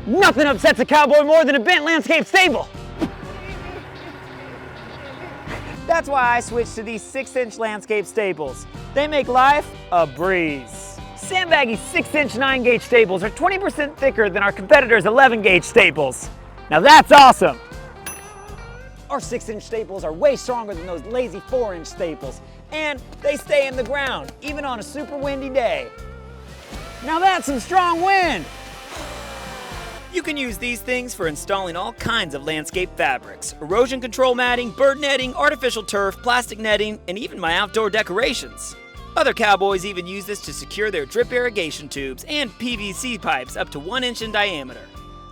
Nothing upsets a cowboy more than a bent landscape stable. That's why I switched to these 6-inch landscape staples. They make life a breeze. Sandbaggy's 6-inch 9-gauge staples are 20% thicker than our competitors' 11-gauge staples. Now that's awesome. Our 6-inch staples are way stronger than those lazy 4-inch staples, and they stay in the ground, even on a super windy day. Now that's some strong wind. You can use these things for installing all kinds of landscape fabrics: erosion control matting, bird netting, artificial turf, plastic netting, and even my outdoor decorations. Other cowboys even use this to secure their drip irrigation tubes and PVC pipes up to 1 inch in diameter.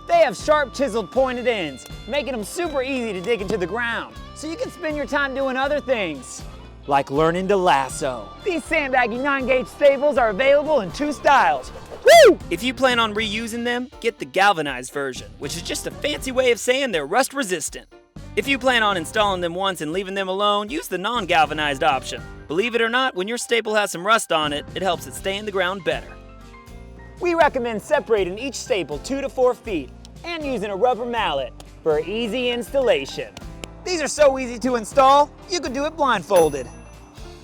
They have sharp, chiseled, pointed ends, making them super easy to dig into the ground, so you can spend your time doing other things, like learning to lasso. These Sandbaggy 9-gauge staples are available in 2 styles. Woo! If you plan on reusing them, get the galvanized version, which is just a fancy way of saying they're rust resistant. If you plan on installing them once and leaving them alone, use the non-galvanized option. Believe it or not, when your staple has some rust on it, it helps it stay in the ground better. We recommend separating each staple 2 to 4 feet and using a rubber mallet for easy installation. These are so easy to install, you could do it blindfolded.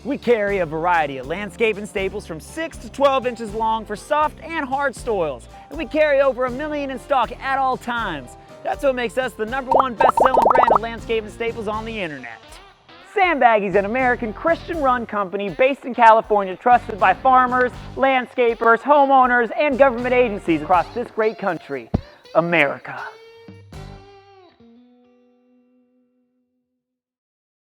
We carry a variety of landscaping staples from 6 to 12 inches long for soft and hard soils, and we carry over 1 million in stock at all times. That's what makes us the #1 best-selling brand of landscaping staples on the internet. Sandbaggy is an American Christian-run company based in California, trusted by farmers, landscapers, homeowners, and government agencies across this great country, America.